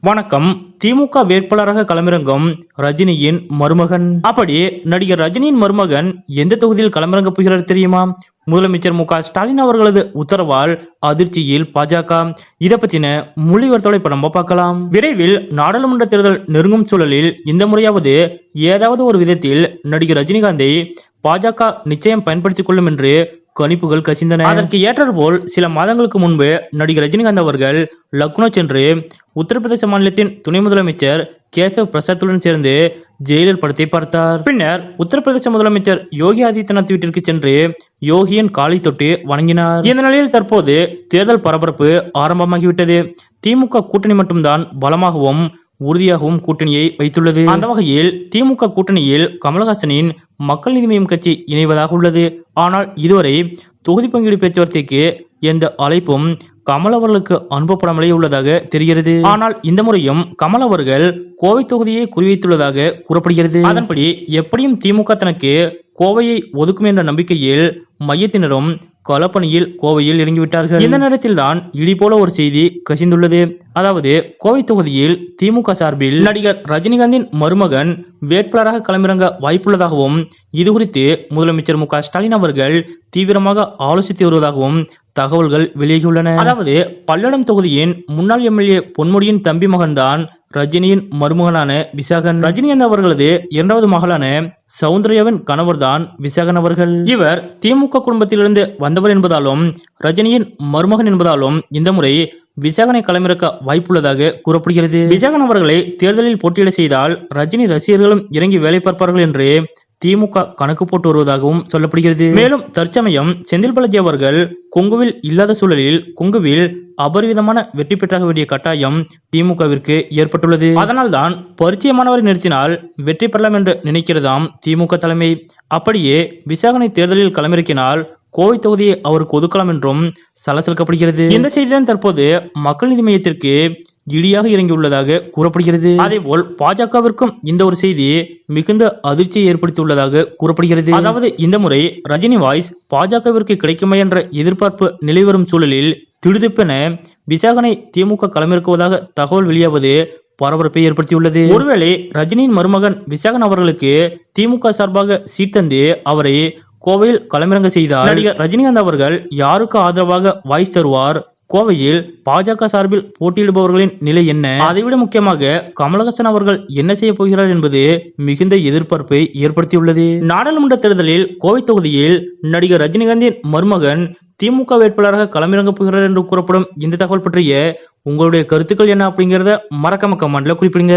வணக்கம். திமுக வேட்பாளராக களமிறங்கும் ரஜினியின் மருமகன். அப்படி நடிகர் ரஜினியின் மருமகன் எந்த தொகுதியில் களமிறங்க போகிறார் தெரியுமா? முதலமைச்சர் மு.க.ஸ்டாலின் அவர்களது உத்தரவால் அதிர்ச்சியில் பாஜக. இதை பத்தின முழு விவரத்தோட இப்ப நம்ம பார்க்கலாம். விரைவில் நாடாளுமன்ற தேர்தல் நெருங்கும் சூழலில் இந்த முறையாவது ஏதாவது ஒரு விதத்தில் நடிகர் ரஜினிகாந்தை பாஜக நிச்சயம் பயன்படுத்திக் கொள்ளும் என்று கணிப்புகள் கசிந்தன. அதற்கு ஏற்றாற்போல் சில மாதங்களுக்கு முன்பு நடிகர் ரஜினிகாந்த் அவர்கள் லக்னோ சென்று உத்தரப்பிரதேச மாநிலத்தின் துணை முதலமைச்சர் கேசவ் பிரசாத்துடன் சேர்ந்து ஜெயிலர் படத்தை பார்த்தார். பின்னர் உத்தரப்பிரதேச முதலமைச்சர் யோகி ஆதித்யநாத் வீட்டிற்கு சென்று யோகியின் காலை தொட்டு வணங்கினார். இந்த நிலையில் தற்போது தேர்தல் பரபரப்பு ஆரம்பமாகிவிட்டது. திமுக கூட்டணி மட்டும்தான் பலமாகவும் உறுதியாகவும் கூட்டணியை வைத்துள்ளது. அந்த வகையில் திமுக கூட்டணியில் கமலஹாசனின் மக்கள் நீதி மய்யம் கட்சி இணைவதாக உள்ளது. ஆனால் இதுவரை தொகுதி பங்கீடு பேச்சுவார்த்தைக்கு எந்த அழைப்பும் கமல் அவர்களுக்கு அனுப்பப்படாமலே உள்ளதாக தெரிகிறது. ஆனால் இந்த முறையும் கமல் அவர்கள் கோவை தொகுதியை குறிவைத்துள்ளதாக கூறப்படுகிறது. அதன்படி எப்படியும் திமுக தனக்கு கோவையை ஒதுக்கும் என்ற நம்பிக்கையில் மையத்தினரும் களப்பணியில் கோவையில் இறங்கிவிட்டார்கள். இந்த நேரத்தில் தான் இடி போல ஒரு செய்தி கசிந்துள்ளது. அதாவது கோவை தொகுதியில் திமுக சார்பில் நடிகர் ரஜினிகாந்தின் மருமகன் வேட்பாளராக களமிறங்க வாய்ப்புள்ளதாகவும் இது குறித்து முதலமைச்சர் மு.க.ஸ்டாலின் அவர்கள் தீவிரமாக ஆலோசித்து வருவதாகவும் தகவல்கள் வெளியாகியுள்ளன. அதாவது பல்லடம் தொகுதியின் முன்னாள் எம்எல்ஏ பொன்முடியின் தம்பி மகன்தான் ரஜினியின் மருமகனான விசாகன். ரஜினிகாந்த் அவர்களது இரண்டாவது மகளான சௌந்தர்யாவின் கணவர் தான் விசாகன் அவர்கள். இவர் திமுக குடும்பத்திலிருந்து வந்தவர் என்பதாலும் ரஜினியின் மருமகன் என்பதாலும் இந்த முறை விசாகனை களமிறக்க வாய்ப்புள்ளதாக கூறப்படுகிறது. விசாகன் அவர்களை தேர்தலில் போட்டியிட செய்தால் ரஜினி ரசிகர்களும் இறங்கி வேலை பார்ப்பார்கள் என்று திமுக கணக்கு போட்டு வருவதாகவும் சொல்லப்படுகிறது. மேலும் தற்சமயம் செந்தில் பாலாஜி அவர்கள் கொங்குவில் இல்லாத சூழலில் கொங்குவில் அபரிவிதமான வெற்றி பெற்றாக வேண்டிய கட்டாயம் திமுகவிற்கு ஏற்பட்டுள்ளது. அதனால் தான் பரிச்சயமானவரை நிறுத்தினால் வெற்றி பெறலாம் என்று நினைக்கிறதாம் திமுக தலைமை. அப்படியே விசாகனை தேர்தலில் களமிறக்கினால் கோவை தொகுதியை அவருக்கு ஒதுக்கலாம் என்றும் சலசலக்கப்படுகிறது. இந்த செய்திதான் தற்போது மக்கள் நீதி மையத்திற்கு இடியாக இறங்கியுள்ளதாக கூறப்படுகிறது. அதேபோல் பாஜகவிற்கும் இந்த ஒரு செய்தி மிகுந்த அதிர்ச்சியை ஏற்படுத்தியுள்ளதாக கூறப்படுகிறது. அதாவது இந்த முறை ரஜினி வாய்ஸ் பாஜகவிற்கு கிடைக்குமா என்ற எதிர்பார்ப்பு நிலைவரும் சூழலில் திடுதிப்பென விசாகனை திமுக களமிறக்குவதாக தகவல் வெளியாவது பரபரப்பை ஏற்படுத்தியுள்ளது. ஒருவேளை ரஜினியின் மருமகன் விசாகன் அவர்களுக்கு திமுக சார்பாக சீட் தந்து அவரை கோவையில் களமிறங்க செய்தார் நடிகர் ரஜினிகாந்த் அவர்கள் யாருக்கு ஆதரவாக வாய்ஸ் தருவார்? கோவையில் பாஜக சார்பில் போட்டியிடுபவர்களின் நிலை என்ன? அதைவிட முக்கியமாக கமலஹாசன் அவர்கள் என்ன செய்ய போகிறார் என்பது மிகுந்த எதிர்பார்ப்பை ஏற்படுத்தியுள்ளது. நாடாளுமன்ற தேர்தலில் கோவை தொகுதியில் நடிகர் ரஜினிகாந்தின் மருமகன் திமுக வேட்பாளராக களமிறங்க போகிறார் என்று கூறப்படும் இந்த தகவல் பற்றிய உங்களுடைய கருத்துக்கள் என்ன அப்படிங்கறத மறக்காம கமெண்ட்ல குறிப்பிடுங்க.